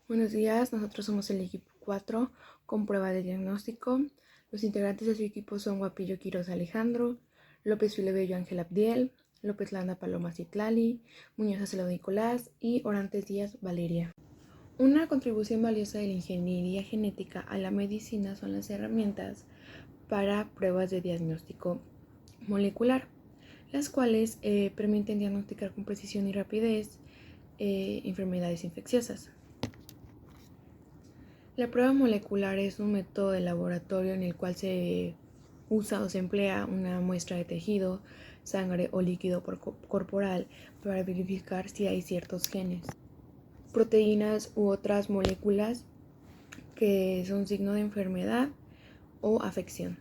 Buenos días, nosotros somos el equipo 4 con prueba de diagnóstico. Los integrantes de su equipo son Guapillo Quiroz Alejandro, López Filebello Ángel Abdiel, López Landa Paloma Citlali, Muñoz Acelo Nicolás y Orantes Díaz Valeria. Una contribución valiosa de la ingeniería genética a la medicina son las herramientas para pruebas de diagnóstico molecular, las cuales permiten diagnosticar con precisión y rapidez enfermedades infecciosas. La prueba molecular es un método de laboratorio en el cual se usa o se emplea una muestra de tejido, sangre o líquido corporal para verificar si hay ciertos genes, proteínas u otras moléculas que son signo de enfermedad o afección.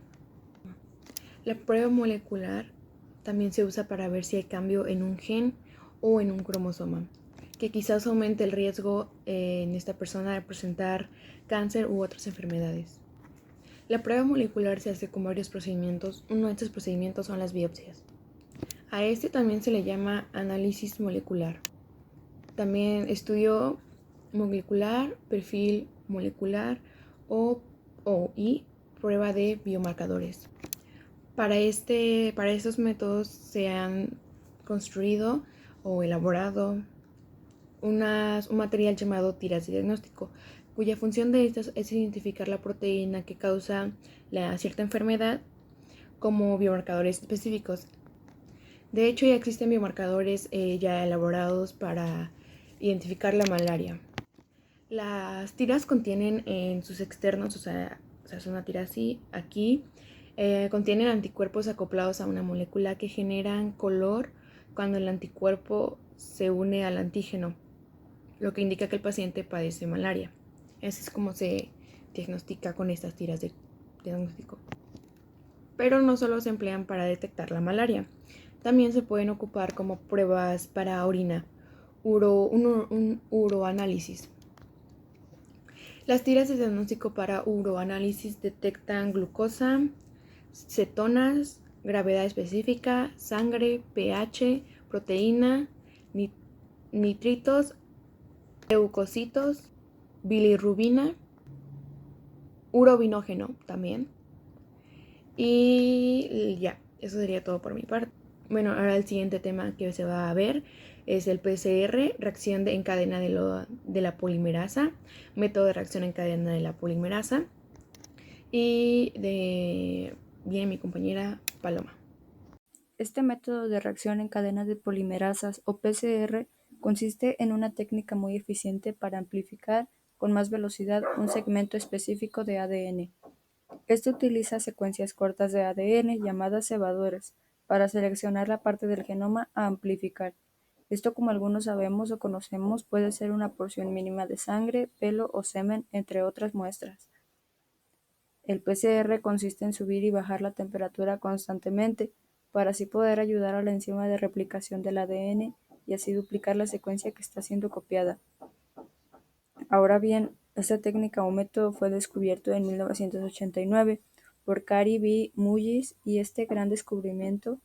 La prueba molecular también se usa para ver si hay cambio en un gen o en un cromosoma, que quizás aumente el riesgo en esta persona de presentar cáncer u otras enfermedades. La prueba molecular se hace con varios procedimientos. Uno de estos procedimientos son las biopsias. A este también se le llama análisis molecular. También estudio molecular, perfil molecular y prueba de biomarcadores. Para estos métodos se han construido o elaborado un material llamado tiras de diagnóstico, cuya función de estas es identificar la proteína que causa cierta enfermedad como biomarcadores específicos. De hecho, ya existen biomarcadores ya elaborados para identificar la malaria. Las tiras contienen en sus externos, o sea es una tira así, aquí, contienen anticuerpos acoplados a una molécula que generan color cuando el anticuerpo se une al antígeno, lo que indica que el paciente padece malaria. Así es como se diagnostica con estas tiras de diagnóstico. Pero no solo se emplean para detectar la malaria, también se pueden ocupar como pruebas para orina, un uroanálisis. Las tiras de diagnóstico para uroanálisis detectan glucosa, cetonas, gravedad específica, sangre, pH, proteína, nitritos, leucocitos, bilirrubina, urovinógeno también. Y ya, eso sería todo por mi parte. Bueno, ahora el siguiente tema que se va a ver es el PCR, reacción en cadena de la polimerasa, método de reacción en cadena de la polimerasa. Y viene mi compañera Paloma. Este método de reacción en cadenas de polimerasas o PCR consiste en una técnica muy eficiente para amplificar con más velocidad un segmento específico de ADN. Este utiliza secuencias cortas de ADN llamadas cebadores para seleccionar la parte del genoma a amplificar. Esto, como algunos sabemos o conocemos, puede ser una porción mínima de sangre, pelo o semen, entre otras muestras. El PCR consiste en subir y bajar la temperatura constantemente para así poder ayudar a la enzima de replicación del ADN y así duplicar la secuencia que está siendo copiada. Ahora bien, esta técnica o método fue descubierto en 1989 por Cary B. Mullis y este gran descubrimiento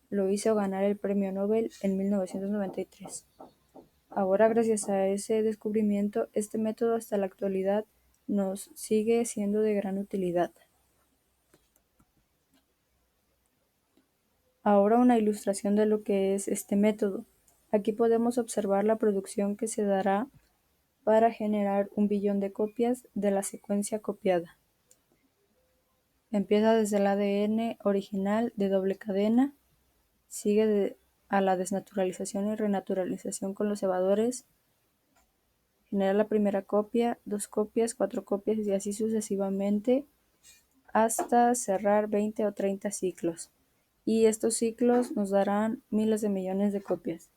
lo hizo ganar el Premio Nobel en 1993. Ahora, gracias a ese descubrimiento, este método hasta la actualidad nos sigue siendo de gran utilidad. Ahora una ilustración de lo que es este método. Aquí podemos observar la producción que se dará para generar 1.000.000.000 de copias de la secuencia copiada. Empieza desde el ADN original de doble cadena, sigue a la desnaturalización y renaturalización con los cebadores, genera la primera copia, 2 copias, 4 copias y así sucesivamente hasta cerrar 20 o 30 ciclos. Y estos ciclos nos darán miles de millones de copias.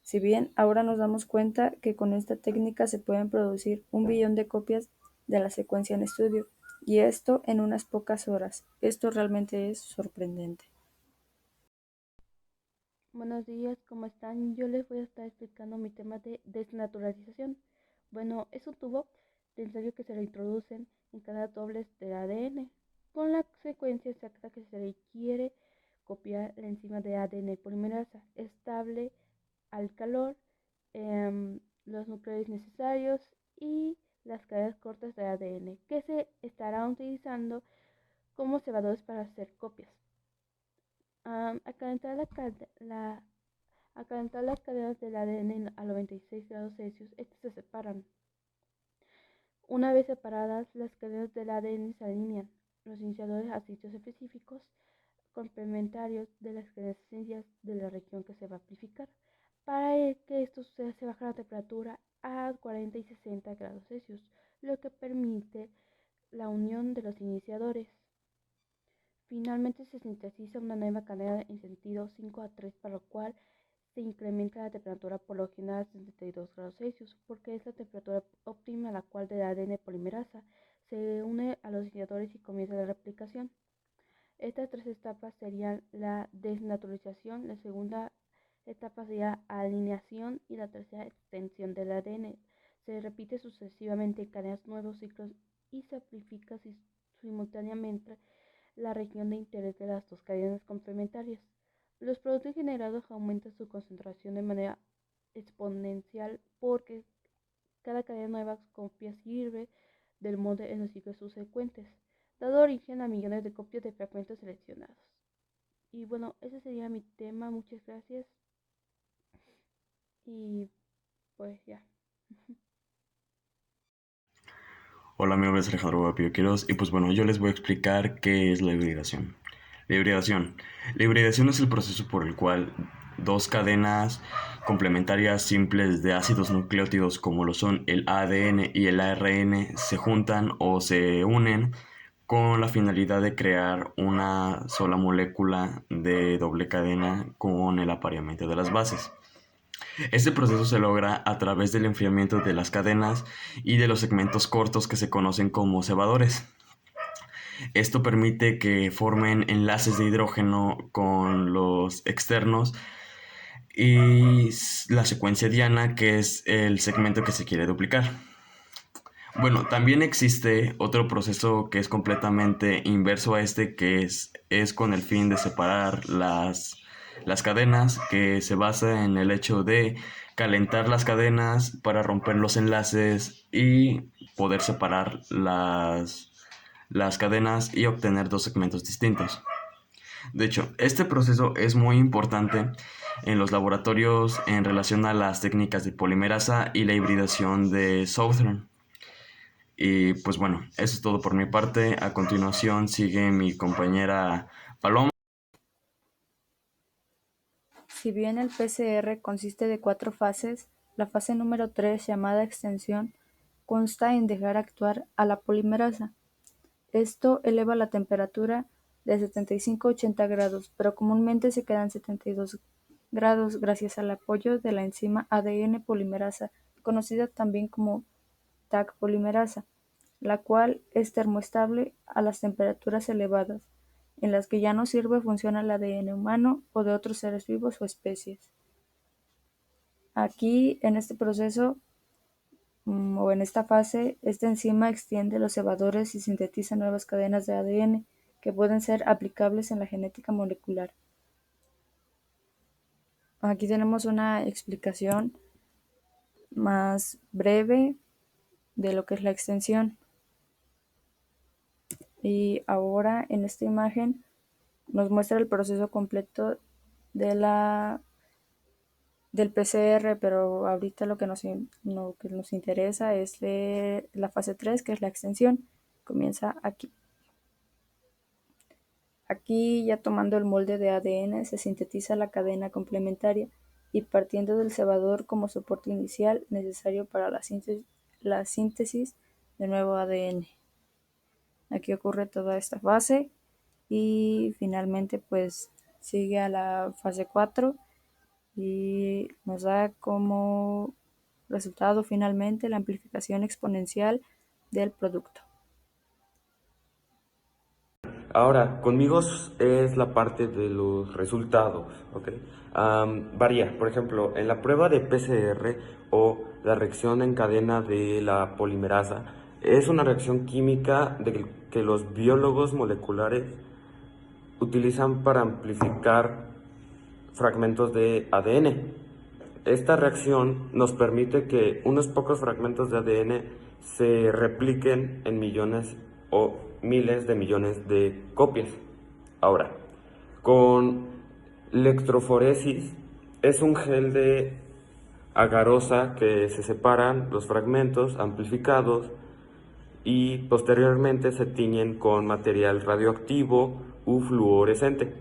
Si bien ahora nos damos cuenta que con esta técnica se pueden producir 1.000.000.000 de copias de la secuencia en estudio, y esto en unas pocas horas. Esto realmente es sorprendente. Buenos días, ¿cómo están? Yo les voy a estar explicando mi tema de desnaturalización. Bueno, es un tubo de ensayo que se le introducen en cada doblez del ADN con la secuencia exacta que se requiere copiar la enzima de ADN polimerasa, estable al calor, los nucleótidos necesarios y las cadenas cortas de ADN, que se estarán utilizando como cebadores para hacer copias. Al calentar al calentar las cadenas del ADN a 96 grados Celsius, estas se separan. Una vez separadas, las cadenas del ADN se alinean los iniciadores a sitios específicos complementarios de las cadenas esenciales de la región que se va a amplificar. Para que esto suceda, se baja la temperatura a 40 y 60 grados Celsius, lo que permite la unión de los iniciadores. Finalmente se sintetiza una nueva cadena en sentido 5 a 3, para lo cual se incrementa la temperatura por lo general a 72 grados Celsius, porque es la temperatura óptima a la cual el ADN polimerasa se une a los iniciadores y comienza la replicación. Estas tres etapas serían la desnaturalización, la segunda etapa sería alineación y la tercera extensión del ADN. Se repite sucesivamente en cadenas nuevos ciclos y se amplifica simultáneamente la región de interés de las dos cadenas complementarias. Los productos generados aumentan su concentración de manera exponencial porque cada cadena nueva copia sirve del molde en los ciclos subsecuentes, dando origen a millones de copias de fragmentos seleccionados. Y bueno, ese sería mi tema. Muchas gracias. Y pues ya. Hola, mi nombre es Alejandro Guapio Quiroz y pues bueno, yo les voy a explicar qué es la hibridación. La hibridación es el proceso por el cual dos cadenas complementarias simples de ácidos nucleótidos como lo son el ADN y el ARN se juntan o se unen con la finalidad de crear una sola molécula de doble cadena con el apareamiento de las bases. Este proceso se logra a través del enfriamiento de las cadenas y de los segmentos cortos que se conocen como cebadores. Esto permite que formen enlaces de hidrógeno con los externos y la secuencia diana, que es el segmento que se quiere duplicar. Bueno, también existe otro proceso que es completamente inverso a este, que es con el fin de separar las cadenas, que se basa en el hecho de calentar las cadenas para romper los enlaces y poder separar las cadenas y obtener dos segmentos distintos. De hecho, este proceso es muy importante en los laboratorios en relación a las técnicas de polimerasa y la hibridación de Southern. Y pues bueno, eso es todo por mi parte. A continuación sigue mi compañera Paloma. Si bien el PCR consiste de 4 fases, la fase número 3, llamada extensión, consta en dejar actuar a la polimerasa. Esto eleva la temperatura de 75 a 80 grados, pero comúnmente se queda en 72 grados gracias al apoyo de la enzima ADN polimerasa, conocida también como Taq polimerasa, la cual es termoestable a las temperaturas elevadas, en las que ya no sirve funciona el ADN humano o de otros seres vivos o especies. Aquí, en este proceso, o en esta fase, esta enzima extiende los cebadores y sintetiza nuevas cadenas de ADN que pueden ser aplicables en la genética molecular. Aquí tenemos una explicación más breve de lo que es la extensión. Y ahora en esta imagen nos muestra el proceso completo del PCR, pero ahorita lo que nos interesa es la fase 3, que es la extensión. Comienza aquí. Aquí, ya tomando el molde de ADN, se sintetiza la cadena complementaria y partiendo del cebador como soporte inicial necesario para la síntesis de nuevo ADN. Aquí ocurre toda esta fase y finalmente pues sigue a la fase 4 y nos da como resultado finalmente la amplificación exponencial del producto. Ahora, conmigo es la parte de los resultados, ¿ok? Varía, por ejemplo, en la prueba de PCR o la reacción en cadena de la polimerasa, es una reacción química que los biólogos moleculares utilizan para amplificar fragmentos de ADN. esta reacción nos permite que unos pocos fragmentos de ADN se repliquen en millones o miles de millones de copias. Ahora, con electroforesis es un gel de agarosa que se separan los fragmentos amplificados y posteriormente se tiñen con material radioactivo u fluorescente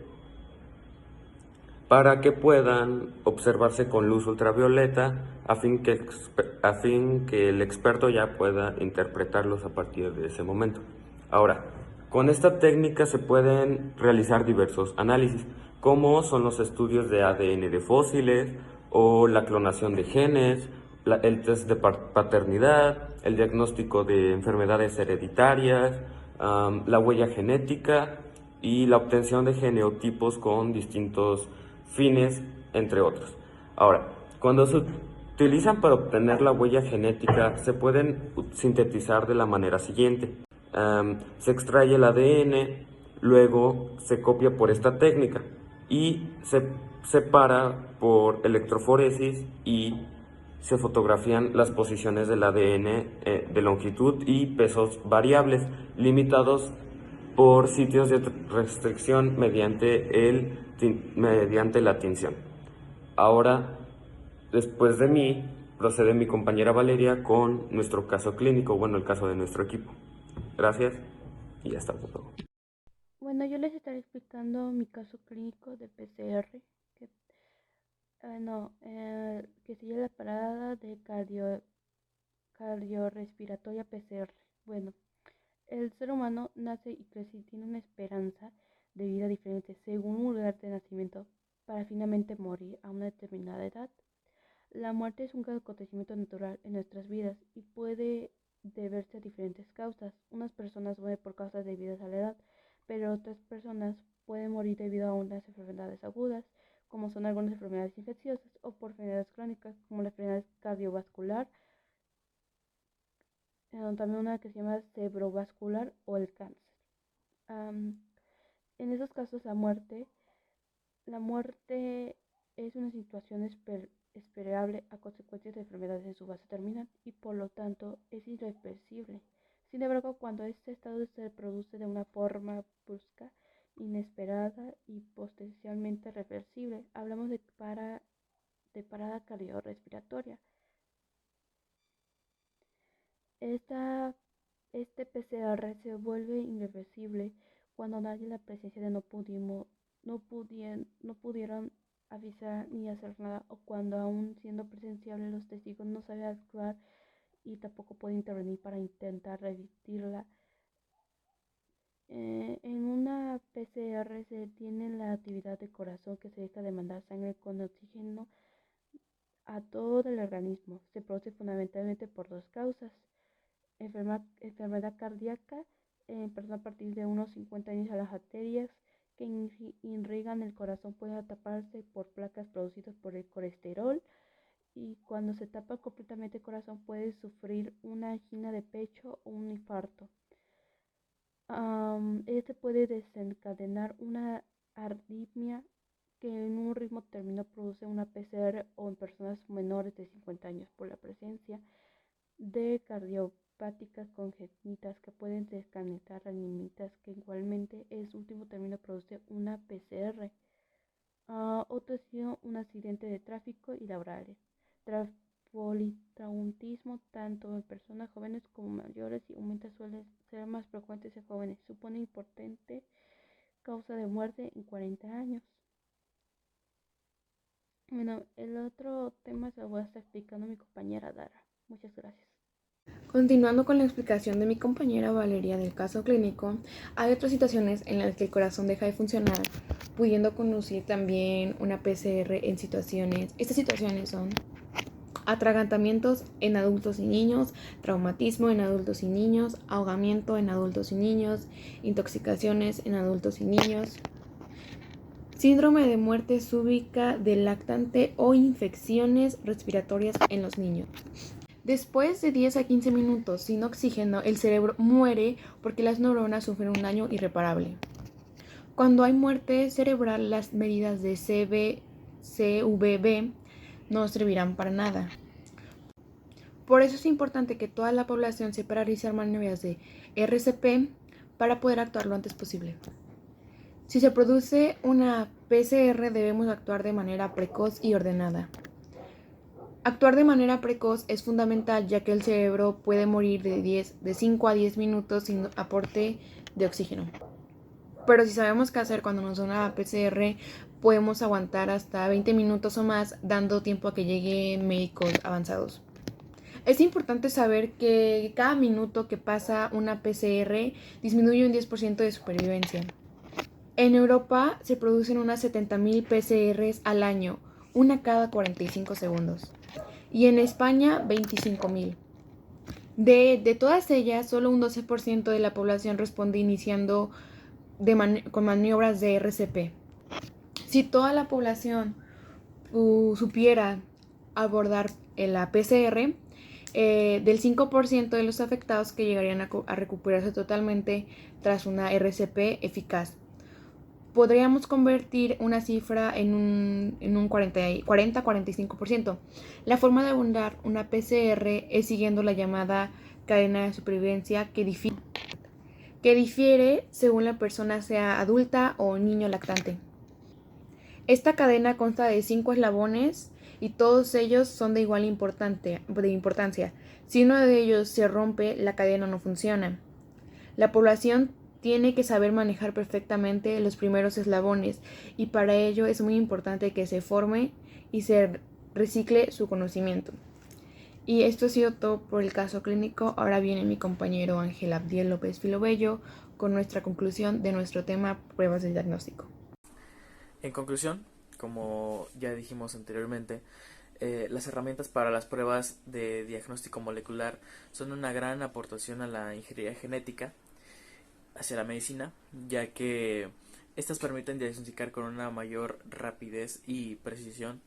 para que puedan observarse con luz ultravioleta a fin que el experto ya pueda interpretarlos a partir de ese momento. Ahora, con esta técnica se pueden realizar diversos análisis, como son los estudios de ADN de fósiles o la clonación de genes, el test de paternidad, el diagnóstico de enfermedades hereditarias, la huella genética y la obtención de genotipos con distintos fines, entre otros. Ahora, cuando se utilizan para obtener la huella genética, se pueden sintetizar de la manera siguiente. Se extrae el ADN, luego se copia por esta técnica y se separa por electroforesis y se fotografían las posiciones del ADN de longitud y pesos variables, limitados por sitios de restricción mediante la tinción. Ahora, después de mí, procede mi compañera Valeria con nuestro caso clínico, bueno, el caso de nuestro equipo. Gracias y hasta luego. Bueno, yo les estaré explicando mi caso clínico de PCR, que sigue la parada de cardiorrespiratoria PCR. Bueno, el ser humano nace y crece y tiene una esperanza de vida diferente según un lugar de nacimiento para finalmente morir a una determinada edad. La muerte es un acontecimiento natural en nuestras vidas y puede deberse a diferentes causas. Unas personas mueren por causas debidas a la edad, pero otras personas pueden morir debido a unas enfermedades agudas, como son algunas enfermedades infecciosas, o por enfermedades crónicas, como la enfermedad cardiovascular, también una que se llama cerebrovascular o el cáncer. En esos casos la muerte es una situación esperable a consecuencia de enfermedades en su fase terminal y por lo tanto es irreversible. Sin embargo, cuando este estado se produce de una forma brusca, inesperada y potencialmente reversible, hablamos de parada cardiorrespiratoria. Este PCR se vuelve irreversible cuando nadie en la presencia de no pudieron avisar ni hacer nada, o cuando aún siendo presenciables los testigos no saben actuar y tampoco pueden intervenir para intentar revertirla. En una PCR se detiene la actividad del corazón, que se deja de mandar sangre con oxígeno a todo el organismo. Se produce fundamentalmente por dos causas: enfermedad cardíaca en personas a partir de unos 50 años. A las arterias que irrigan el corazón pueden taparse por placas producidas por el colesterol, y cuando se tapa completamente el corazón puede sufrir una angina de pecho o un infarto. Este puede desencadenar una arritmia que en un ritmo determinado produce una PCR, o en personas menores de 50 años por la presencia de cardiopáticas congénitas que pueden desconectar arritmias, que igualmente en su último término produce una PCR. Otro ha sido un accidente de tráfico y laborales. Politraumatismo tanto en personas jóvenes como mayores, y suele ser más frecuentes en jóvenes. Supone importante causa de muerte en 40 años. Bueno, el otro tema se lo voy a estar explicando mi compañera Dara. Muchas gracias. Continuando con la explicación de mi compañera Valeria del caso clínico, hay otras situaciones en las que el corazón deja de funcionar, pudiendo conducir también una PCR en situaciones. Estas situaciones son atragantamientos en adultos y niños, traumatismo en adultos y niños, ahogamiento en adultos y niños, intoxicaciones en adultos y niños, síndrome de muerte súbita del lactante o infecciones respiratorias en los niños. Después de 10 a 15 minutos sin oxígeno, el cerebro muere porque las neuronas sufren un daño irreparable. Cuando hay muerte cerebral, las medidas de CVB no servirán para nada. Por eso es importante que toda la población sepa realizar maniobras de RCP para poder actuar lo antes posible. Si se produce una PCR, debemos actuar de manera precoz y ordenada. Actuar de manera precoz es fundamental, ya que el cerebro puede morir de 5 a 10 minutos sin aporte de oxígeno. Pero si sabemos qué hacer cuando nos da una PCR, podemos aguantar hasta 20 minutos o más, dando tiempo a que lleguen médicos avanzados. Es importante saber que cada minuto que pasa una PCR disminuye un 10% de supervivencia. En Europa se producen unas 70.000 PCRs al año, una cada 45 segundos. Y en España, 25.000. De todas ellas, solo un 12% de la población responde iniciando con maniobras de RCP. Si toda la población supiera abordar la PCR, del 5% de los afectados que llegarían a recuperarse totalmente tras una RCP eficaz. Podríamos convertir una cifra en un 40-45%. La forma de abordar una PCR es siguiendo la llamada cadena de supervivencia que difiere según la persona sea adulta o niño lactante. Esta cadena consta de 5 eslabones y todos ellos son de igual importancia. Si uno de ellos se rompe, la cadena no funciona. La población tiene que saber manejar perfectamente los primeros eslabones y para ello es muy importante que se forme y se recicle su conocimiento. Y esto ha sido todo por el caso clínico. Ahora viene mi compañero Ángel Abdiel López Filobello con nuestra conclusión de nuestro tema pruebas de diagnóstico. En conclusión, como ya dijimos anteriormente, las herramientas para las pruebas de diagnóstico molecular son una gran aportación a la ingeniería genética hacia la medicina, ya que estas permiten diagnosticar con una mayor rapidez y precisión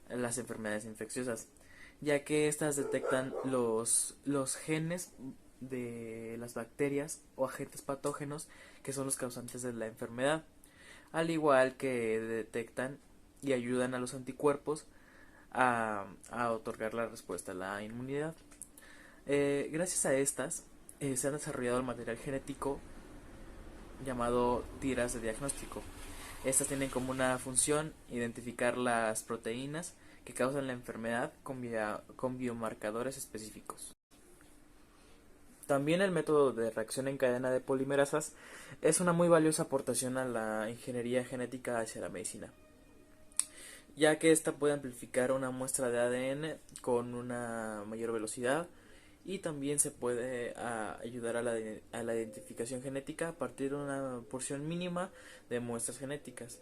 las enfermedades infecciosas, ya que estas detectan los genes de las bacterias o agentes patógenos que son los causantes de la enfermedad, al igual que detectan y ayudan a los anticuerpos a otorgar la respuesta a la inmunidad. Gracias a estas se ha desarrollado el material genético llamado tiras de diagnóstico. Estas tienen como una función identificar las proteínas que causan la enfermedad con biomarcadores específicos. También el método de reacción en cadena de polimerasas es una muy valiosa aportación a la ingeniería genética hacia la medicina, ya que ésta puede amplificar una muestra de ADN con una mayor velocidad y también se puede ayudar a la identificación genética a partir de una porción mínima de muestras genéticas.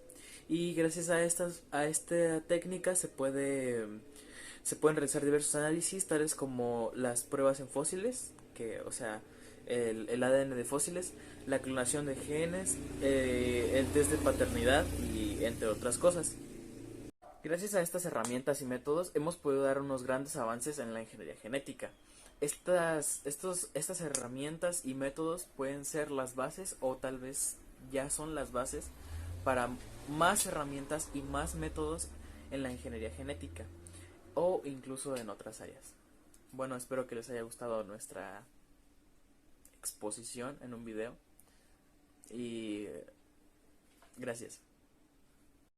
Y gracias a esta técnica se pueden realizar diversos análisis, tales como las pruebas en fósiles, o sea, el ADN de fósiles, la clonación de genes, el test de paternidad y entre otras cosas. Gracias a estas herramientas y métodos hemos podido dar unos grandes avances en la ingeniería genética. Estas herramientas y métodos pueden ser las bases o tal vez ya son las bases para más herramientas y más métodos en la ingeniería genética o incluso en otras áreas. Bueno, espero que les haya gustado nuestra exposición en un video y gracias.